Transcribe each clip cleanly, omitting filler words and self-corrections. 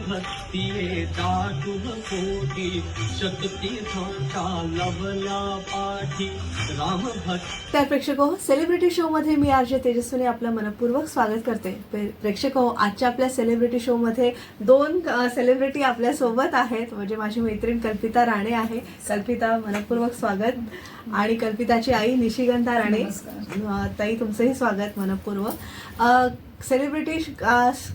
भक्ती दाटून कोटी शततीर्थांचा लवला पाठी राम भक्ती. तर प्रेक्षक हो, सेलिब्रिटी शो मध्ये मी आरजे तेजस्विनी आपलं मनपूर्वक स्वागत करते. प्रेक्षक हो, आजच्या आपल्या सेलिब्रिटी शो मध्ये दोन सेलिब्रिटी आपल्या सोबत आहेत. म्हणजे माझी मैत्रीण कल्पिता राणे आहे. कल्पिता, मनपूर्वक स्वागत. आणि कल्पिताची आई निशिगंधा राणे. ताई, तुमचंही स्वागत मनपूर्वक. सेलिब्रिटी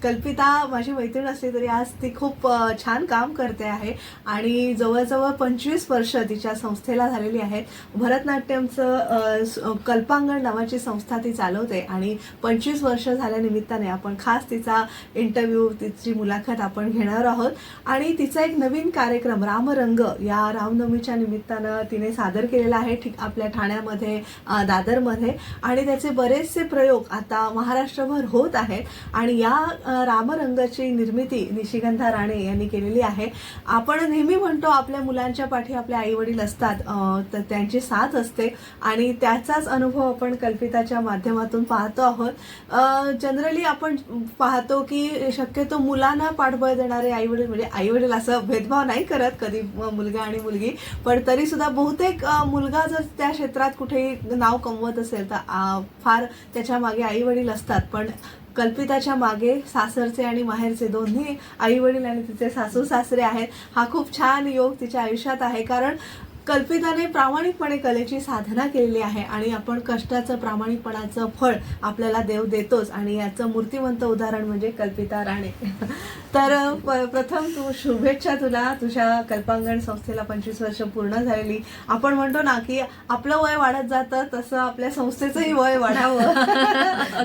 कल्पिता माझी मैत्रीण असली तरी आज ती खूप छान काम करते आहे आणि जवळजवळ 25 वर्ष तिच्या संस्थेला झालेली आहेत. भरतनाट्यमचं कल्पांगण नावाची संस्था ती चालवते आणि 25 वर्ष झाल्यानिमित्ताने आपण खास तिचा इंटरव्ह्यू, तिची मुलाखत आपण घेणार आहोत. आणि तिचा एक नवीन कार्यक्रम रामरंग या रामनवमीच्या निमित्तानं तिने सादर केलेला आहे आपल्या ठाण्यामध्ये, दादरमध्ये. आणि त्याचे बरेचसे प्रयोग आता महाराष्ट्रभर होत आहेत. आणि या रामरंगाची निर्मिती निशिगंधा राणे यांनी केलेली आहे. आपण नेहमी म्हणतो आपल्या मुलांच्या पाठी आपले आई वडील असतात, तर त्यांची साथ असते आणि त्याचाच अनुभव आपण कल्पिताच्या माध्यमातून पाहतो आहोत. जनरली आपण पाहतो की शक्यतो मुलांना पाठबळ देणारे आई वडील, म्हणजे आई वडील असं भेदभाव नाही करत कधी मुलगा आणि मुलगी, पण तरी सुद्धा बहुतेक मुलगा जर त्या क्षेत्रात कुठेही नाव कमवत असेल तर फार त्याच्या मागे आई वडील असतात. पण कल्पिताच्या मागे सासरचे आणि माहेरचे दोन्ही आई वडील आणि तिचे सासू सासरे आहेत. हा खूप छान योग तिच्या आयुष्यात आहे, कारण कल्पिताने प्रामाणिकपणे कलेची साधना केलेली आहे आणि आपण कष्टाचं, प्रामाणिकपणाचं फळ आपल्याला देव देतोच. आणि याचं मूर्तिमंत उदाहरण म्हणजे कल्पिता राणे. तर प्रथम शुभेच्छा तुला. तुझ्या कल्पांगण संस्थेला 25 वर्ष पूर्ण झालेली. आपण म्हणतो ना की आपलं वय वाढत जातं, तसं आपल्या संस्थेचंही वय वाढावं.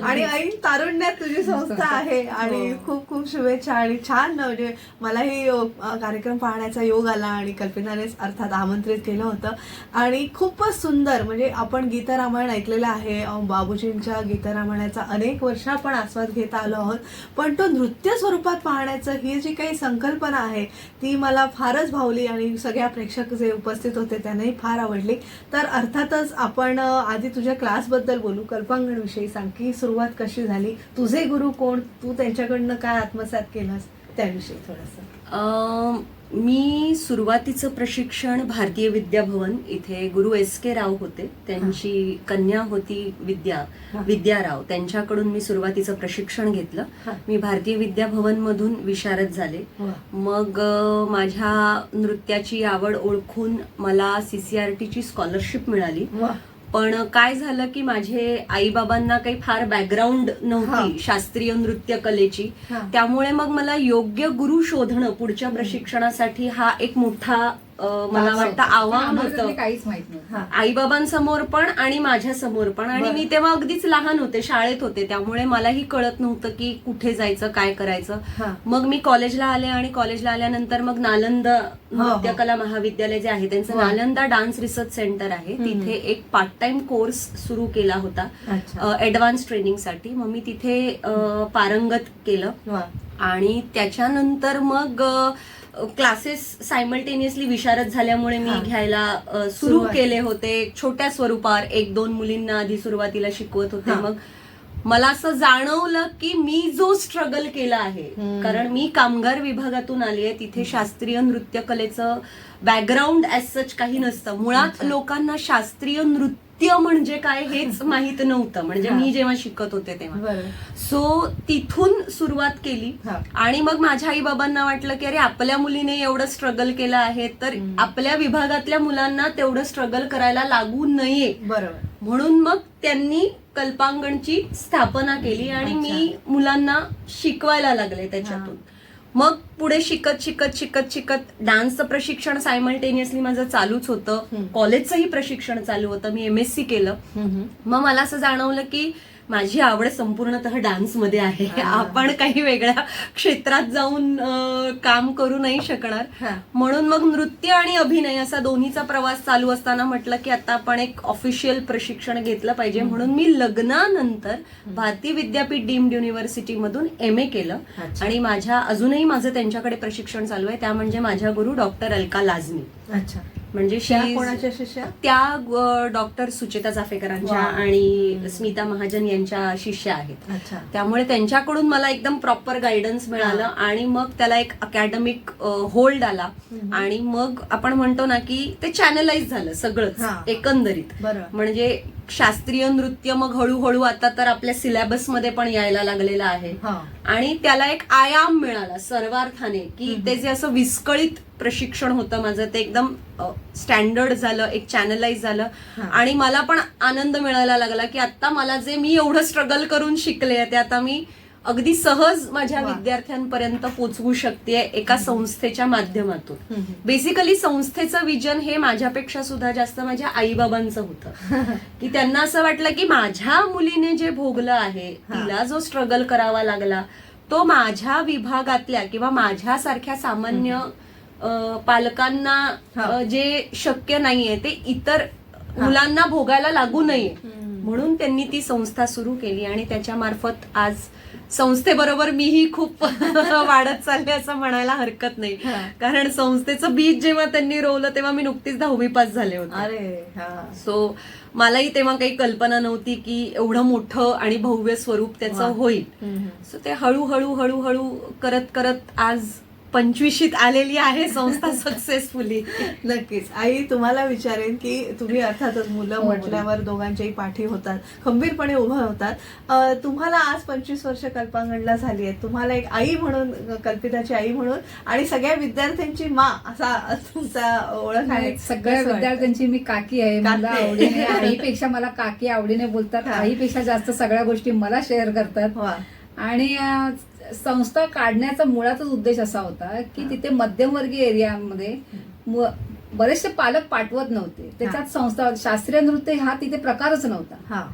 आणि ऐन तारुण्यात तुझी संस्था आहे आणि खूप खूप शुभेच्छा. आणि छान, म्हणजे मलाही कार्यक्रम पाहण्याचा योग आला आणि कल्पितानेच अर्थात आमंत्रित केलं होतं. आणि खूपच सुंदर, म्हणजे आपण गीतरामायण ऐकलेलं आहे, बाबूजींच्या गीतरामायणाचा अनेक वर्ष आपण आस्वाद घेत आलो आहोत. पण तो नृत्य स्वरूपात पाहण्याचं ही जी काही संकल्पना आहे ती मला फारच भावली आणि सगळ्या प्रेक्षक जे उपस्थित होते त्यांनाही फार आवडली. तर अर्थातच आपण आधी तुझ्या क्लासबद्दल बोलू, कल्पांगण विषयी सांग की सुरुवात कशी झाली, तुझे गुरु कोण, तू त्यांच्याकडनं काय आत्मसात केलंस त्याविषयी थोडंसं. मी सुरुवातीचं प्रशिक्षण भारतीय विद्याभवन इथे गुरु S.K. राव होते, त्यांची कन्या होती विद्या राव, त्यांच्याकडून मी सुरुवातीचं प्रशिक्षण घेतलं. मी भारतीय विद्याभवन मधून विशारद झाले. मग माझ्या नृत्याची आवड ओळखून मला CCRTची स्कॉलरशिप मिळाली. पण काय झालं की माझे आई बाबांना काही फार बॅकग्राऊंड नव्हती शास्त्रीय नृत्य कलेची, त्यामुळे मग मला योग्य गुरु शोधणं पुढच्या प्रशिक्षणासाठी हा एक मोठा मला वाटतं आव्हान होतं. काहीच माहित नव्हतं आई बाबांसमोर पण आणि माझ्या समोर पण. आणि मी तेव्हा अगदीच लहान होते, शाळेत होते, त्यामुळे मलाही कळत नव्हतं की कुठे जायचं, काय करायचं. मग मी कॉलेजला आले आणि कॉलेजला आल्यानंतर मग नालंदा नृत्यकला महाविद्यालय जे आहे त्यांचं नालंदा डान्स रिसर्च सेंटर आहे, तिथे एक पार्ट टाइम कोर्स सुरू केला होता ऍडव्हान्स ट्रेनिंगसाठी. मग मी तिथे पारंगत केलं आणि त्याच्यानंतर मग क्लासेस सायमल्टेनियसली विशारद झाल्यामुळे मी घ्यायला सुरू केले होते. छोट्या स्वरूपावर 1-2 मुलींना आधी सुरुवातीला शिकवत होते. मग मला असं जाणवलं की मी जो स्ट्रगल केला आहे, कारण मी कामगार विभागातून आली आहे, तिथे शास्त्रीय नृत्य कलेचं बॅकग्राऊंड ऍज सच काही नसतं. मुळात लोकांना शास्त्रीय नृत्य म्हणजे काय हेच माहित नव्हतं, म्हणजे मी जेव्हा शिकत होते तेव्हा. सो तिथून सुरुवात केली आणि मग माझ्या आई बाबांना वाटलं की अरे आपल्या मुलीने एवढं स्ट्रगल केलं आहे तर आपल्या विभागातल्या मुलांना तेवढं स्ट्रगल करायला लागू नये, म्हणून मग त्यांनी कल्पांगणची स्थापना केली आणि मी मुलांना शिकवायला लागले त्याच्यातून. मग पुढे शिकत शिकत शिकत शिकत डान्सचं प्रशिक्षण सायमल्टेनियसली माझं चालूच होतं, कॉलेजचंही प्रशिक्षण चालू होतं, मी MSc केलं. मग मला असं जाणवलं की माझी आवड संपूर्णतः डान्समध्ये आहे, आपण काही वेगळ्या क्षेत्रात जाऊन काम करू नाही शकणार. म्हणून मग नृत्य आणि अभिनय असा दोन्हीचा प्रवास चालू असताना म्हटलं की आता आपण एक ऑफिशियल प्रशिक्षण घेतलं पाहिजे. म्हणून मी लग्नानंतर भारतीय विद्यापीठ डीम्ड युनिव्हर्सिटी मधून MA केलं आणि अजूनही माझं त्यांच्याकडे प्रशिक्षण चालू आहे. त्या म्हणजे माझ्या गुरु डॉक्टर अलका लाजमी. अच्छा. म्हणजे त्या she is- कोणाच्या शिष्या? त्या डॉक्टर सुचेता चाफेकरांच्या वा. आणि स्मिता महाजन यांच्या शिष्या आहेत. अच्छा. त्यामुळे त्यांच्याकडून मला एकदम प्रॉपर गायडन्स मिळालं आणि मग त्याला एक अकॅडमिक होल्ड आला आणि मग आपण म्हणतो ना की ते चॅनलाइज झालं सगळंच हा. एकंदरीत. बरोबर. म्हणजे शास्त्रीय नृत्य मग हळूहळू आता तर आपल्या सिलेबस मध्ये पण यायला लागलेलं आहे हा. आणि त्याला एक आयाम मिळाला सर्वार्थाने की ते जे असं विस्कळीत प्रशिक्षण होतं माझं ते एकदम स्टँडर्ड झालं, एक चॅनलाइज झालं आणि मला पण आनंद मिळायला लागला की आता मला जे मी एवढं स्ट्रगल करून शिकले ते आता मी अगदी सहज माझ्या विद्यार्थ्यांपर्यंत पोहोचवू शकते एका संस्थेच्या माध्यमातून. बेसिकली संस्थेचं विजन हे माझ्यापेक्षा सुद्धा जास्त माझ्या आईबाबांचं होतं की त्यांना असं वाटलं की माझ्या मुलीने जे भोगलं आहे, तिला जो स्ट्रगल करावा लागला तो माझ्या विभागातल्या किंवा माझ्यासारख्या सामान्य पालकांना जे शक्य नाहीये ते इतर मुलांना भोगायला लागू नये म्हणून त्यांनी ती संस्था सुरू केली आणि त्याच्या मार्फत आज संस्थेबरोबर मीही खूप वाढत चालले असं म्हणायला हरकत नाही. कारण संस्थेचं बीज जेव्हा त्यांनी रोवलं तेव्हा मी नुकतीच 10वी पास झाले होते. अरे सो मलाही तेव्हा काही कल्पना नव्हती की एवढं मोठं आणि भव्य स्वरूप त्याचं होईल. सो ते हळूहळू हळूहळू करत करत आज 25शीत आलेली आहे संस्था सक्सेसफुली. नक्कीच. आई, तुम्हाला विचारेन की तुम्ही अर्थातच मुलं म्हटल्यावर दोघांच्याही पाठी होतात, खंबीरपणे उभं होतात. तुम्हाला आज 25 वर्ष कल्पांगणला झाली आहेत. तुम्हाला एक आई म्हणून, कल्पिताची आई म्हणून आणि सगळ्या विद्यार्थ्यांची मा असा तुमचा ओळख आहे. सगळ्या विद्यार्थ्यांची मी काकी आहे. मला आवडीने, आईपेक्षा मला काकी आवडीने बोलतात. आईपेक्षा जास्त सगळ्या गोष्टी मला शेअर करतात. आणि संस्था काढण्याचा मुळातच उद्देश असा होता की तिथे मध्यमवर्गीय एरियामध्ये बरेचसे पालक पाठवत नव्हते. त्याच्यात संस्था शास्त्रीय नृत्य हा तिथे प्रकारच नव्हता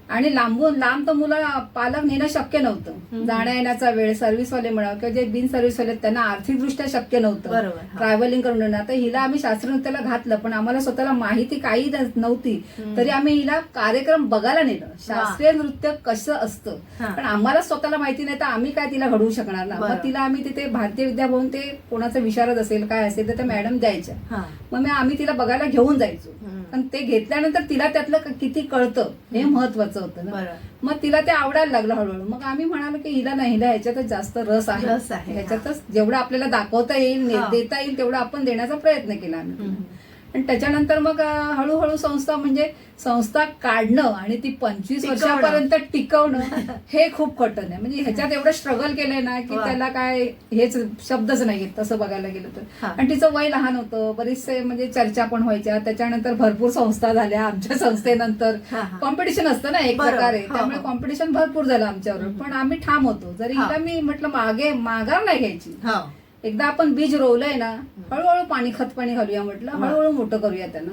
आणि लांब तर मुलं पालक नेणं शक्य नव्हतं. जाण्या येण्याचा वेळ, सर्व्हिसवाले म्हणा किंवा जे बिन सर्व्हिसवाले त्यांना आर्थिकदृष्ट्या शक्य नव्हतं ट्रॅव्हलिंग करून येणं. आता हिला आम्ही शास्त्रीय नृत्याला घातलं पण आम्हाला स्वतःला माहिती काही नव्हती तरी आम्ही हिला कार्यक्रम बघायला नेलं शास्त्रीय नृत्य कसं असतं. पण आम्हाला स्वतःला माहिती नाही तर आम्ही काय तिला घडवू शकणार ना. मग तिला आम्ही तिथे भारतीय विद्याभवन ते कोणाचं विशारद असेल काय असेल तर त्या मॅडम द्यायच्या. मग आम्ही तिला बघायला घेऊन जायचो. पण ते घेतल्यानंतर तिला त्यातलं किती कळतं हे महत्वाचं होतं ना. मग तिला ते आवडायला लागलं हळूहळू. मग आम्ही म्हणालो की हिला ह्याच्यातच जास्त रस आहे, ह्याच्यातच जेवढं आपल्याला दाखवता येईल देता येईल तेवढं आपण देण्याचा प्रयत्न केला आम्ही. आणि त्याच्यानंतर मग हळूहळू संस्था काढणं आणि ती 25 वर्षापर्यंत टिकवणं हे खूप कठीण आहे. म्हणजे ह्याच्यात एवढं स्ट्रगल केलंय ना की त्याला काय हेच शब्दच नाहीयेत तसं बघायला गेलं तर. आणि तिचं वय लहान होतं, बरेचसे म्हणजे चर्चा पण व्हायच्या. त्याच्यानंतर भरपूर संस्था झाल्या. आमच्या संस्थेनंतर कॉम्पिटिशन असतं ना एक प्रकारे, त्यामुळे कॉम्पिटिशन भरपूर झालं आमच्यावर. पण आम्ही ठाम होतो. जरी हिला मी म्हटलं माघार नाही घ्यायची. एकदा आपण बीज रोवलंय ना हळूहळू खत पाणी घालूया म्हटलं, हळूहळू मोठं करूया त्यांना.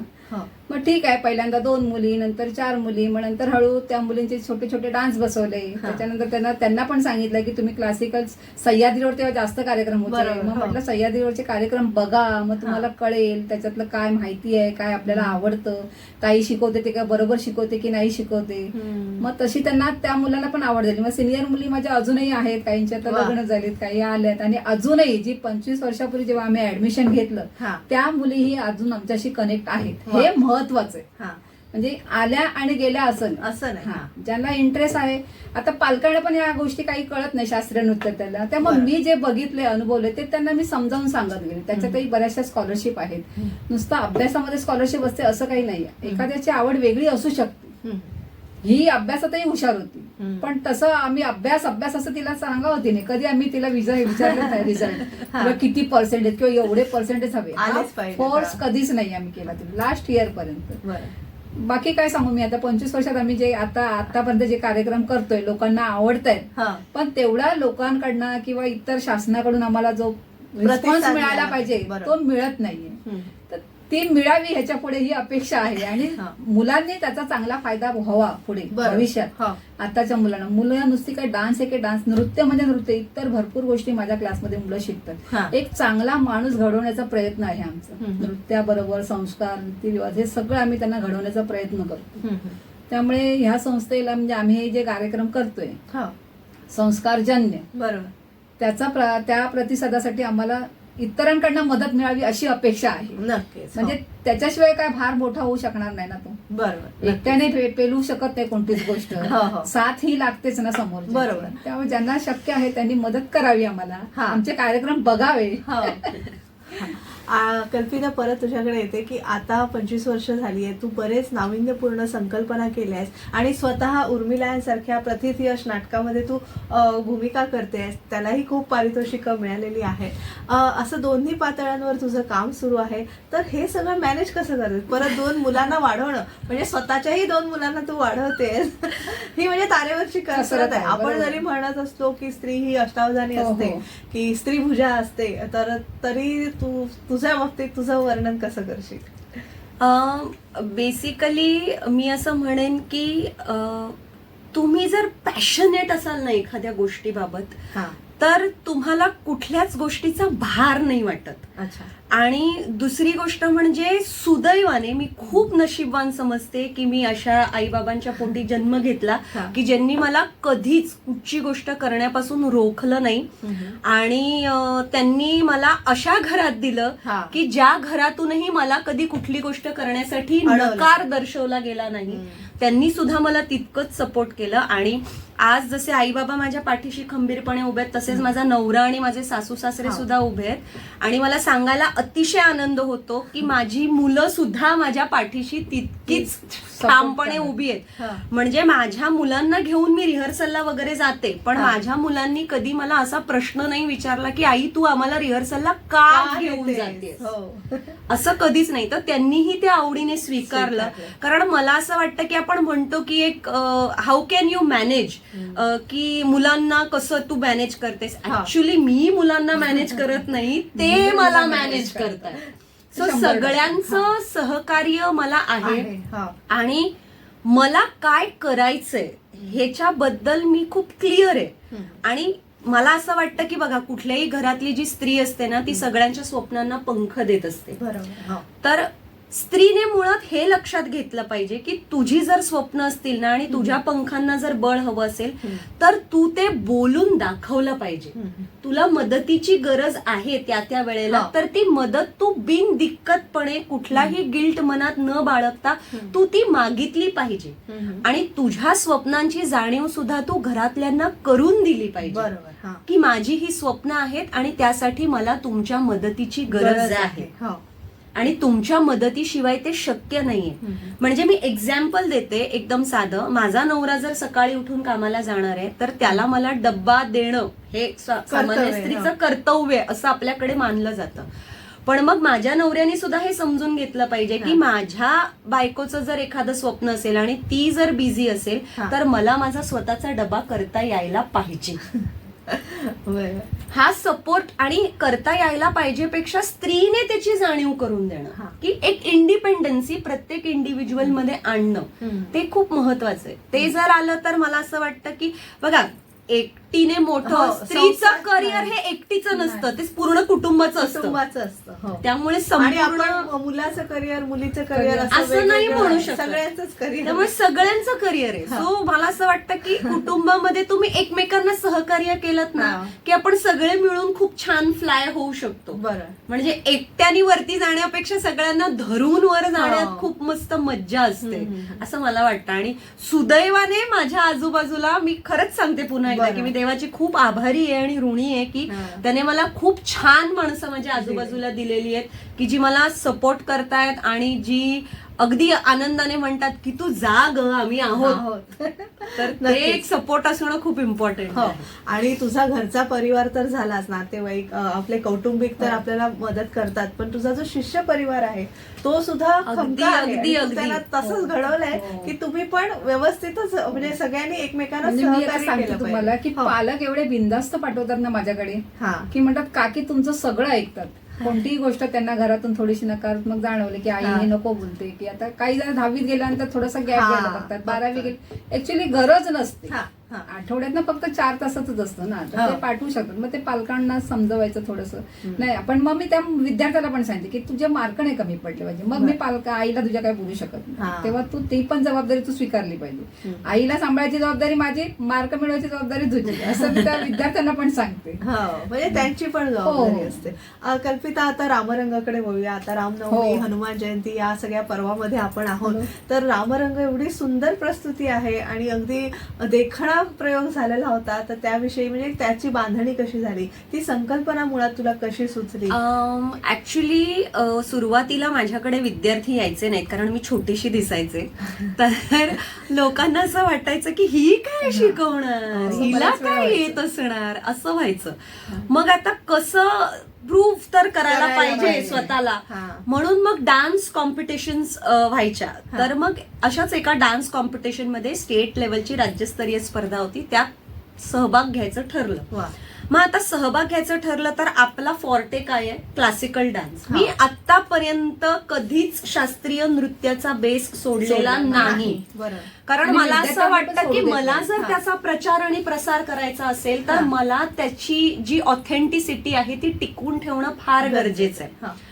मग ठीक आहे, पहिल्यांदा 2 मुली, नंतर 4 मुली, मग नंतर हळू त्या मुलींचे छोटे छोटे डान्स बसवले. त्याच्यानंतर त्यांना पण सांगितलं की तुम्ही क्लासिकल सह्याद्री रोड तेव्हा जास्त कार्यक्रम होते. मग म्हटलं सह्याद्री रोडचे कार्यक्रम बघा, मग तुम्हाला कळेल त्याच्यातलं काय माहिती आहे, काय आपल्याला आवडतं, ताई शिकवते ते काय बरोबर शिकवते की नाही शिकवते. मग तशी त्यांना त्या मुलांना पण आवड झाली. मग सिनियर मुली माझ्या अजूनही आहेत, काहींच्या तर लग्न झालीत, काही आल्यात. आणि अजूनही जी 25 वर्षापूर्वी जेव्हा आम्ही ऍडमिशन घेतलं त्या मुलीही अजून आमच्याशी कनेक्ट आहेत. हे महत्वाचं आहे. म्हणजे आल्या आणि गेल्या असं नाही. ज्यांना इंटरेस्ट आहे. आता पालकांना पण या गोष्टी काही कळत नाही शास्त्रीय नृत्याला, त्यामुळे मी जे बघितले अनुभवले ते त्यांना मी समजावून सांगत गेले. त्याच्यातही बऱ्याचशा स्कॉलरशिप आहेत. नुसतं अभ्यासामध्ये स्कॉलरशिप असते असं काही नाही. एखाद्याची आवड वेगळी असू शकते. ही अभ्यासातही हुशार होती पण तसं आम्ही अभ्यास असं तिला सांगा होती नाही कधी. आम्ही तिला विचारलं नाही रिझल्ट किंवा किती पर्सेंटेज किंवा एवढे पर्सेंटेज हवे, फोर्स कधीच नाही आम्ही केला लास्ट इयर पर्यंत. बाकी काय सांगू मी, आता 25 वर्षात आम्ही जे आतापर्यंत जे कार्यक्रम करतोय लोकांना आवडतायत, पण तेवढा लोकांकडनं किंवा इतर शासनाकडून आम्हाला जो रिस्पॉन्स मिळायला पाहिजे तो मिळत नाहीये. तर ती मिळावी ह्याच्या पुढे ही अपेक्षा आहे आणि मुलांनी त्याचा चांगला फायदा व्हावा पुढे भविष्यात. आताच्या मुलं नुसती काय डान्स आहे की डान्स, नृत्य म्हणजे नृत्य, इतर भरपूर गोष्टी माझ्या क्लासमध्ये मुलं शिकतात. एक चांगला माणूस घडवण्याचा प्रयत्न आहे आमचा. नृत्याबरोबर संस्कार, रीतिरिवाज हे सगळं आम्ही त्यांना घडवण्याचा प्रयत्न करतो. त्यामुळे ह्या संस्थेला म्हणजे आम्ही जे कार्यक्रम करतोय संस्कारजन्य, बरोबर, त्या प्रतिसादासाठी आम्हाला इतरांकडनं मदत मिळावी अशी अपेक्षा आहे. नक्कीच. म्हणजे त्याच्याशिवाय काय फार मोठा होऊ शकणार नाही ना तो. बरोबर. एकट्याने पेलू शकत नाही कोणतीच गोष्ट. हो. साथ ही लागतेच ना समोर. बरोबर. त्यामुळे ज्यांना शक्य आहे त्यांनी मदत करावी आम्हाला. आमचे कार्यक्रम बघावे. कल्पिता, परत तुझ्याकडे येते की आता 25 वर्ष झाली आहे, तू बरेच नाविन्यपूर्ण संकल्पना केल्या आहेस आणि स्वतः उर्मिला यांसारख्या प्रथित यश नाटकामध्ये तू भूमिका करतेस, त्यालाही खूप पारितोषिकं मिळालेली आहे. असं दोन्ही पातळ्यांवर तुझं काम सुरू आहे. तर हे सगळं मॅनेज कसं करतेस? परत 2 मुलांना वाढवणं, म्हणजे स्वतःच्याही 2 मुलांना तू वाढवतेस, ही म्हणजे तारेवरची कसरत आहे. आपण जरी म्हणत असतो की स्त्री ही अष्टावधानी असते, की स्त्री भुजा असते, तर तरी तू तुझ्या बाबतीत तुझं वर्णन कसं करशील? बेसिकली मी असं म्हणेन की तुम्ही जर पॅशनेट असाल ना एखाद्या गोष्टीबाबत, तर तुम्हाला कुठल्याच गोष्टीचा भार नाही वाटत. अच्छा. आणि दुसरी गोष्ट म्हणजे सुदैवाने मी खूप नशीबवान समजते की मी अशा आईबाबांच्या पोटी जन्म घेतला की ज्यांनी मला कधीच कुठची गोष्ट करण्यापासून रोखलं नाही. आणि त्यांनी मला अशा घरात दिलं की ज्या घरातूनही मला कधी कुठली गोष्ट करण्यासाठी नकार दर्शवला गेला नाही. त्यांनी सुद्धा मला तितकंच सपोर्ट केलं. आणि आज जसे आई बाबा माझ्या पाठीशी खंबीरपणे उभे आहेत, तसेच माझा नवरा आणि माझे सासू सासरे सुद्धा उभे आहेत. आणि मला सांगायला अतिशय आनंद होतो की माझी मुलं सुद्धा माझ्या पाठीशी तितकीच ठामपणे उभी आहेत. म्हणजे माझ्या मुलांना घेऊन मी रिहर्सलला वगैरे जाते, पण माझ्या मुलांनी कधी मला असा प्रश्न नाही विचारला की आई तू आम्हाला रिहर्सलला का घेऊन जातेस, असं कधीच नाही. तर त्यांनीही ते आवडीने स्वीकारलं. कारण मला असं वाटतं की आपण म्हणतो की एक हाऊ कॅन यू मॅनेज, की मुलांना कसं तू मॅनेज करतेस. ऍक्च्युली मी मुलांना मॅनेज करत नाही, ते मला मॅनेज करतात. सो सगळ्यांचं सहकार्य मला आहे. आणि मला काय करायचंय ह्याच्याबद्दल मी खूप क्लिअर आहे. आणि मला असं वाटतं की बघा, कुठल्याही घरातली जी स्त्री असते ना, ती सगळ्यांच्या स्वप्नांना पंख देत असते. बरोबर. तर स्त्रीने मुळात हे लक्षात घेतलं पाहिजे की तुझी जर स्वप्न असतील ना आणि तुझ्या पंखांना जर बळ हवं असेल, तर तू ते बोलून दाखवलं पाहिजे. तुला मदतीची गरज आहे त्या वेळेला, तर ती मदत तू बिनदिक्कतपणे कुठलाही गिल्ट मनात न बाळगता तू ती मागितली पाहिजे. आणि तुझ्या स्वप्नांची जाणीव सुद्धा तू घरातल्यांना करून दिली पाहिजे. बरोबर. की माझी ही स्वप्न आहेत आणि त्यासाठी मला तुमच्या मदतीची गरज आहे आणि तुमच्या मदतीशिवाय ते शक्य नाहीये. म्हणजे मी एक्झाम्पल देते एकदम साधं. माझा नवरा जर सकाळी उठून कामाला जाणार आहे, तर त्याला मला डब्बा देणं हे सामान्य स्त्रीचं कर्तव्य असं आपल्याकडे मानलं जातं. पण मग माझ्या नवऱ्याने सुद्धा हे समजून घेतलं पाहिजे की माझ्या बायकोचं जर एखादं स्वप्न असेल आणि ती जर बिझी असेल, तर मला माझा स्वतःचा डबा करता यायला पाहिजे. हा सपोर्ट आणि करता यायला पाहिजे पेक्षा स्त्रीने त्याची जाणीव करून देणं, की एक इंडिपेंडन्सी प्रत्येक इंडिव्हिज्युअल मध्ये आणणं, ते खूप महत्वाचं आहे. ते जर आलं तर मला असं वाटतं की बघा, एकटीने मोठं स्त्रीचं करिअर हे एकटीचं नसतं, ते पूर्ण कुटुंबाचं असतं. त्यामुळे मुलाचं करिअर, मुलीचं करिअर असं नाही म्हणू शकत, सगळ्यांचंच करिअर. त्यामुळे सगळ्यांचं करिअर आहे. सो मला असं वाटतं की कुटुंबामध्ये तुम्ही एकमेकांना सहकार्य केलं ना, की आपण सगळे मिळून खूप छान फ्लाय होऊ शकतो. बरं. म्हणजे एकट्याने वरती जाण्यापेक्षा सगळ्यांना धरून वर जाण्यात खूप मस्त मज्जा असते असं मला वाटतं. आणि सुदैवाने माझ्या आजूबाजूला, मी खरंच सांगते पुन्हा की मी देवाची खूप आभारी आहे आणि ऋणी आहे की त्याने मला खूप छान माणसं माझ्या आजूबाजूला दिलेली आहेत, की जी मला सपोर्ट करतायत आणि जी अगदी आनंदाने म्हणतात की तू जा ग, आम्ही आहोत. तर ते एक सपोर्ट असणं खूप इम्पॉर्टंट आहे. आणि तुझा घरचा परिवार तर झालाच, नातेवाईक आपले कौटुंबिक तर आपल्याला मदत करतात, पण तुझा जो शिष्य परिवार आहे तो सुद्धा अगदी त्यांना तसंच घडवलंय की तुम्ही पण व्यवस्थितच, म्हणजे सगळ्यांनी एकमेकांना सहकार्य केलं तुम्हाला. की पालक एवढे बिनधास्त पाठवतात ना माझ्याकडे, की म्हणतात काकी तुमचं सगळं ऐकतात. कोणतीही गोष्ट त्यांना घरातून थोडीशी नकारात्मक जाणवली की आई हे नको बोलते, की आता काही जण 10वीत गेल्यानंतर थोडासा गॅप घ्यायला बघतात, 12वी गेली, ऍक्च्युअली गरज नसते. आठवड्यातनं फक्त 4 तासाचंच असतं ना, तर ते पाठवू शकतात. मग ते पालकांना समजवायचं थोडंसं. नाही पण मग मी त्या विद्यार्थ्याला पण सांगितलं की तुझे मार्क नाही कमी पडले पाहिजे. मग मी आईला तुझ्या काय बोलू शकत नाही, तेव्हा तू ती पण जबाबदारी तू स्वीकारली पाहिजे. आईला सांभाळायची जबाबदारी माझी, मार्क मिळवायची जबाबदारी तुझी, असं मी त्या विद्यार्थ्यांना पण सांगते. म्हणजे त्यांची पण जबाबदारी असते. कल्पिता, आता रामरंगाकडे बोलूया. आता रामनवमी, हनुमान जयंती या सगळ्या पर्वामध्ये आपण आहोत. तर रामरंग एवढी सुंदर प्रस्तुती आहे आणि अगदी देखणा प्रयोग झालेला होता. तर त्याविषयी म्हणजे त्याची बांधणी कशी झाली, ती संकल्पना मुळात तुला कशी सुचली? ऍक्च्युली सुरुवातीला माझ्याकडे विद्यार्थी यायचे नाहीत, कारण मी छोटीशी दिसायचे. तर लोकांना असं वाटायचं की ही काय शिकवणार, हिला काय येत असणार, असं व्हायचं. मग आता कसं प्रूव्ह तर करायला पाहिजे स्वतःला, म्हणून मग डान्स कॉम्पिटिशन्स व्हायच्या. तर मग अशाच एका डान्स कॉम्पिटिशन मध्ये स्टेट लेवलची राज्यस्तरीय स्पर्धा होती, त्यात सहभाग घ्यायचं ठरलं. मग आता सहभाग घ्यायचं ठरलं तर आपला फॉर्टे काय आहे, क्लासिकल डान्स. मी आतापर्यंत कधीच शास्त्रीय नृत्याचा बेस सोडलेला नाही, कारण मला असं वाटतं की मला जर त्याचा प्रचार आणि प्रसार करायचा असेल तर मला त्याची जी ऑथेंटिसिटी आहे ती टिकवून ठेवणं फार गरजेचं आहे.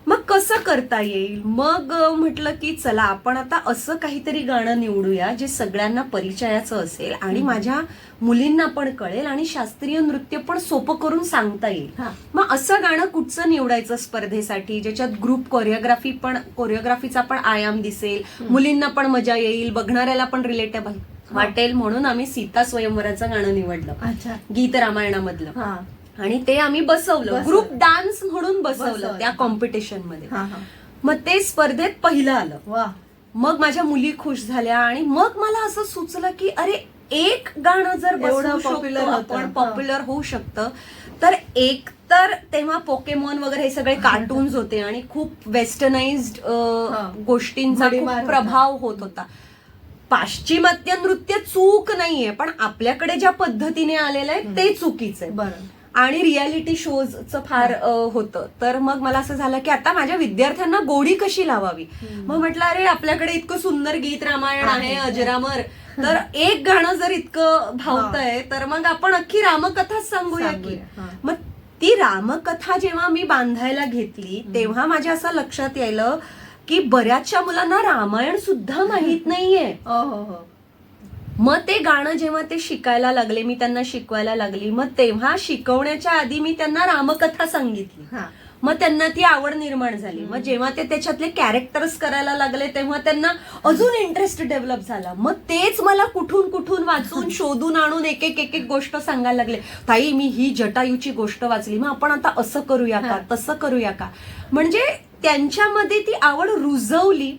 मग कसं करता येईल, मग म्हटलं की चला आपण आता असं काहीतरी गाणं निवडूया जे सगळ्यांना परिचयाचं असेल आणि माझ्या मुलींना पण कळेल आणि शास्त्रीय नृत्य पण सोपं करून सांगता येईल. मग असं गाणं कुठचं निवडायचं स्पर्धेसाठी ज्याच्यात ग्रुप कोरिओग्राफीचा पण आयाम दिसेल, मुलींना पण मजा येईल, बघणाऱ्याला पण रिलेटेबल वाटेल, म्हणून आम्ही सीता स्वयंवराचं गाणं निवडलं, गीत रामायणामधलं. आणि ते आम्ही बसवलं, ग्रुप डान्स म्हणून बसवलं त्या कॉम्पिटिशन मध्ये. मग ते स्पर्धेत पहिलं आलं. मग माझ्या मुली खुश झाल्या आणि मग मला असं सुचलं की अरे एक गाणं जर पॉप्युलर होऊ शकतं तर एक तर तेव्हा पोकेमॉन वगैरे हे सगळे कार्टून्स होते आणि खूप वेस्टर्नाइज्ड गोष्टींचा खूप प्रभाव होत होता. पाश्चिमात्य नृत्य चूक नाहीये, पण आपल्याकडे ज्या पद्धतीने आलेलं आहे ते चुकीचं आहे. आणि रियालिटी शोजचं फार होतं. तर मग मला असं झालं की आता माझ्या विद्यार्थ्यांना गोडी कशी लावावी. मग म्हटलं अरे आपल्याकडे इतकं सुंदर गीत रामायण आहे, अजरामर, तर एक गाणं जर इतकं भावतंय तर मग आपण अख्खी रामकथाच सांगूया की. मग ती रामकथा जेव्हा मी बांधायला घेतली तेव्हा माझ्या असं लक्षात यायलं की बऱ्याचशा मुलांना रामायण सुद्धा माहित नाहीये. मग ते गाणं जेव्हा ते शिकायला लागले, मी त्यांना शिकवायला लागली, मग तेव्हा शिकवण्याच्या आधी मी त्यांना रामकथा सांगितली. मग त्यांना ती आवड निर्माण झाली. मग जेव्हा ते त्याच्यातले कॅरेक्टर्स करायला लागले तेव्हा त्यांना अजून इंटरेस्ट डेव्हलप झाला. मग तेच मला कुठून कुठून वाचून शोधून आणून एक एक गोष्ट सांगायला लागले. ताई मी ही जटायूची गोष्ट वाचली, मग आपण आता असं करूया का, तसं करूया का. म्हणजे त्यांच्यामध्ये ती आवड रुजवली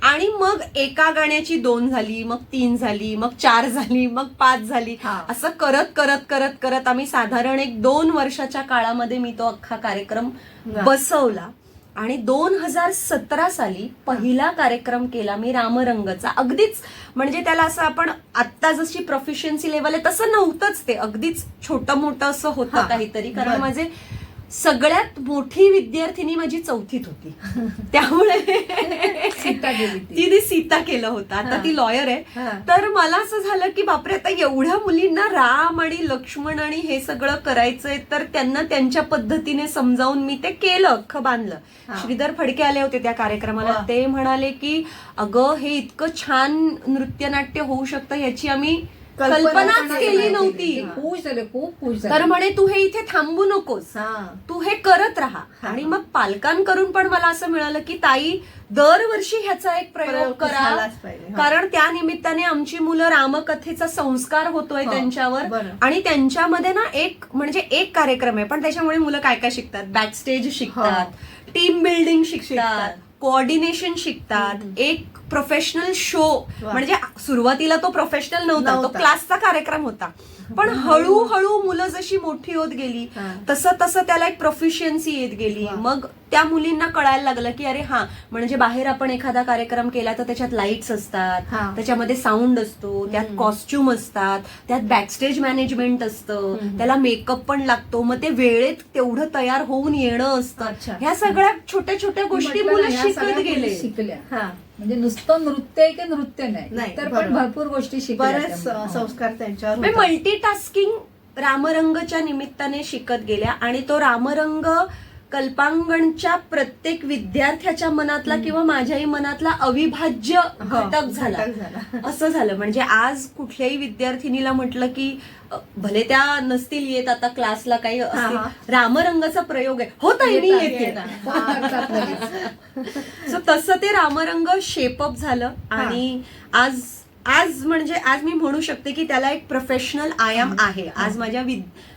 आणि मग एका गाण्याची 2 झाली, मग 3 झाली, मग 4 झाली, मग 5 झाली. असं करत करत करत करत आम्ही साधारण 1-2 वर्षाच्या काळामध्ये मी तो अख्खा कार्यक्रम बसवला. आणि 2017 साली पहिला कार्यक्रम केला मी रामरंगचा. अगदीच म्हणजे त्याला असं आपण आत्ता जशी प्रोफिशियन्सी लेवल आहे तसं नव्हतंच, ते अगदीच छोटं मोठं असं होतं काहीतरी. कारण माझे सगळ्यात मोठी विद्यार्थिनी माझी 4थीत होती, त्यामुळे तिने सीता केलं होतं. आता ती लॉयर आहे. तर मला असं झालं की बापरे आता एवढ्या मुलींना राम आणि लक्ष्मण आणि हे सगळं करायचंय, तर त्यांना त्यांच्या पद्धतीने समजावून मी ते केलं, अख्खं बांधलं. श्रीधर फडके आले होते त्या कार्यक्रमाला. ते म्हणाले की अगं हे इतकं छान नृत्यनाट्य होऊ शकतं याची आम्ही कल्पनाच केली नव्हती. खुश झाले, खूप खुश झाले. तर म्हणे तू हे इथे थांबू नकोस, तू हे करत राहा. आणि मग पालकांकडून पण मला असं मिळालं की ताई दरवर्षी ह्याचा एक प्रयोग करा, कारण त्या निमित्ताने आमची मुलं रामकथेचा संस्कार होतोय त्यांच्यावर. आणि त्यांच्यामध्ये ना एक म्हणजे एक कार्यक्रम आहे, पण त्याच्यामुळे मुलं काय काय शिकतात, बॅक स्टेज शिकतात, टीम बिल्डिंग शिकतात, कोऑर्डिनेशन शिकतात, एक प्रोफेशनल शो. म्हणजे सुरुवातीला तो प्रोफेशनल नव्हता, तो क्लासचा कार्यक्रम होता. पण हळूहळू मुलं जशी मोठी होत गेली तसं तसं त्याला एक प्रोफिशियन्सी येत गेली. मग त्या मुलींना कळायला लागलं की अरे हा म्हणजे बाहेर आपण एखादा कार्यक्रम केला तर त्याच्यात लाईट्स असतात, त्याच्यामध्ये साऊंड असतो, त्यात कॉस्ट्युम असतात, त्यात बॅकस्टेज मॅनेजमेंट असतं, त्याला मेकअप पण लागतो, मग ते वेळेत तेवढं तयार होऊन येणं असतं. ह्या सगळ्या छोट्या छोट्या गोष्टी मुलं शिकत गेले. म्हणजे नुसतं नृत्य आहे की नृत्य नाही, तर पण भरपूर गोष्टी शिकल्या. बरेच संस्कार त्यांच्यावर मी मल्टीटास्किंग रामरंगच्या निमित्ताने शिकत गेल्या आणि तो रामरंग कल्पांगणच्या प्रत्येक विद्यार्थ्याच्या मनातला किंवा माझ्याही मनातला अविभाज्य घटक झाला. असं झालं म्हणजे आज कुठल्याही विद्यार्थिनीला म्हटलं की भले त्या नसतील येत आता क्लासला काही रामरंगाचा प्रयोग आहे, होत आहे मी येते. सो तसं ते रामरंग शेपअप झालं आणि आज म्हणजे आज मी म्हणू शकते की त्याला एक प्रोफेशनल आयाम आहे. आज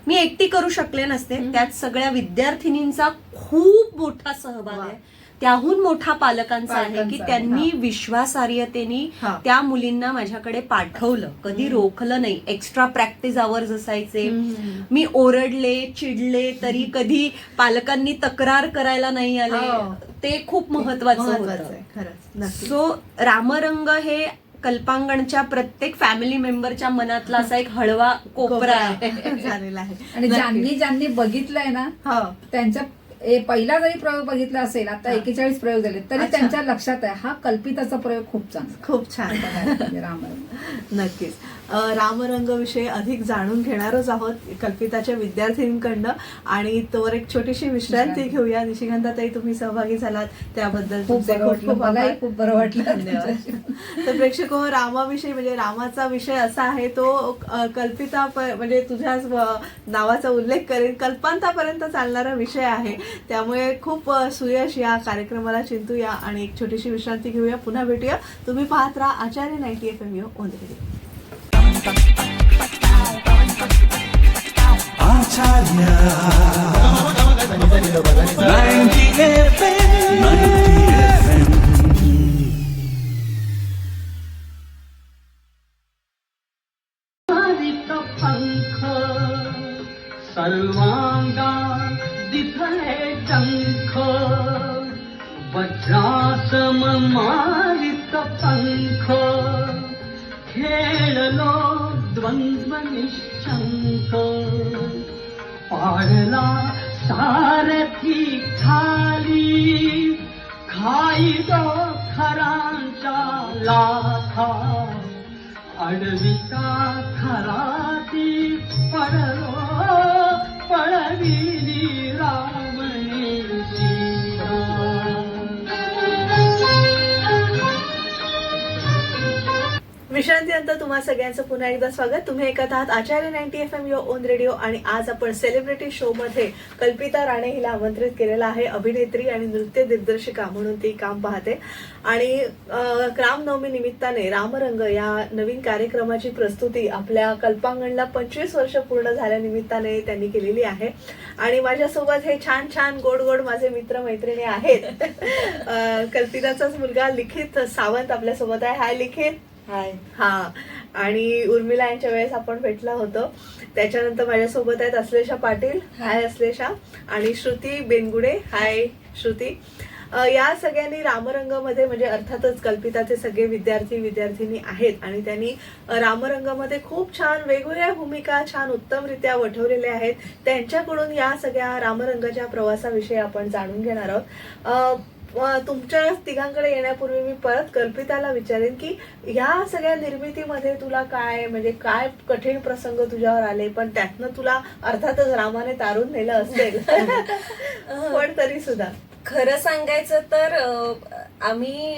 मी एकटी करू शकले नसते, त्यात सगळ्या विद्यार्थिनींचा खूप मोठा सहभाग आहे. त्याहून मोठा पालकांचा आहे की त्यांनी विश्वासार्हतेने त्या मुलींना माझ्याकडे पाठवलं, कधी रोखलं नाही. एक्स्ट्रा प्रॅक्टिस आवर्स असायचे, मी ओरडले चिडले तरी कधी पालकांनी तक्रार करायला नाही आले, ते खूप महत्वाचं होतं. सो रामरंग हे कल्पांगणच्या प्रत्येक फॅमिली मेंबरच्या मनातला असा एक हळवा कोपरा झालेला आहे. आणि ज्यांनी बघितलंय ना त्यांच्या पहिला जरी प्रयोग बघितला असेल, आता 41 प्रयोग झाले तरी त्यांच्या लक्षात आहे हा कल्पिताचा प्रयोग खूप चांगला, खूप छान. रामरंग नक्कीच रामरंग विषयी अधिक जाणून घेणारच आहोत कल्पिताच्या विद्यार्थिनींकडनं. आणि तोवर एक छोटीशी विश्रांती घेऊया. निशिकांताताई, तुम्ही सहभागी झालात त्याबद्दल तुमचे खूप खूप मलाही खूप बरं वाटलं. धन्यवाद. तर प्रेक्षक हो, रामाविषयी म्हणजे रामाचा विषय असा आहे तो कल्पिता म्हणजे तुझ्या नावाचा उल्लेख करेन कल्पांतापर्यंत चालणारा विषय आहे. त्यामुळे खूप सुयश या कार्यक्रमाला चिंतूया आणि एक छोटीशी विश्रांती घेऊया. पुन्हा भेटूया. तुम्ही पाहत राहा आचार्य 90 FM on radio. Acharya 90 FM. पंख सर्वांगा दिसले टंक, वज्रासम मारित पंख, खेळलो द्वंद्व निशंक, पाळला सारथी खाली, खाईदो खरांच्या लाथा, अडविता खराती पडलो, पळविली रावणी सीता. विश्रांतीनंतर तुम्हा सगळ्यांचं पुन्हा एकदा स्वागत. तुम्ही ऐकत आहात आचार्य 90 FM ऑन रेडिओ आणि आज आपण सेलिब्रिटी शो मध्ये कल्पिता राणे हिला आमंत्रित केलेला आहे. अभिनेत्री आणि नृत्य दिग्दर्शिका म्हणून ती काम पाहते आणि रामनवमी निमित्ताने रामरंग या नवीन कार्यक्रमाची प्रस्तुती आपल्या कल्पांगणला 25 वर्ष पूर्ण झाल्या निमित्ताने त्यांनी केलेली आहे. आणि माझ्यासोबत हे छान छान गोड गोड माझे मित्र मैत्रिणी आहेत. कल्पिताचाच मुलगा लिखित सावंत आपल्यासोबत आहे. हाय लिखित. हाय. हा, आणि उर्मिला यांच्या वेळेस आपण भेटलो होतो. त्याच्यानंतर माझ्यासोबत आहेत अश्लेषा पाटील. हाय अश्लेषा. आणि श्रुती बेनगुडे. हाय श्रुती. या सगळ्यांनी रामरंगमध्ये म्हणजे अर्थातच कल्पिताचे सगळे विद्यार्थी-विद्यार्थिनी आहेत आणि त्यांनी रामरंगमध्ये खूप छान वेगवेगळ्या भूमिका छान उत्तमरित्या वठवलेल्या आहेत. त्यांच्याकडून या सगळ्या रामरंगाच्या प्रवासाविषयी आपण जाणून घेणार आहोत. तुमच्या तिघांकडे येण्यापूर्वी मी परत कल्पिताला विचारेन की ह्या सगळ्या निर्मितीमध्ये तुला काय म्हणजे काय कठीण प्रसंग तुझ्यावर आले, पण त्यातनं तुला अर्थातच रामाने तारून नेलं असेल पण तरी सुद्धा खरं सांगायचं तर आम्ही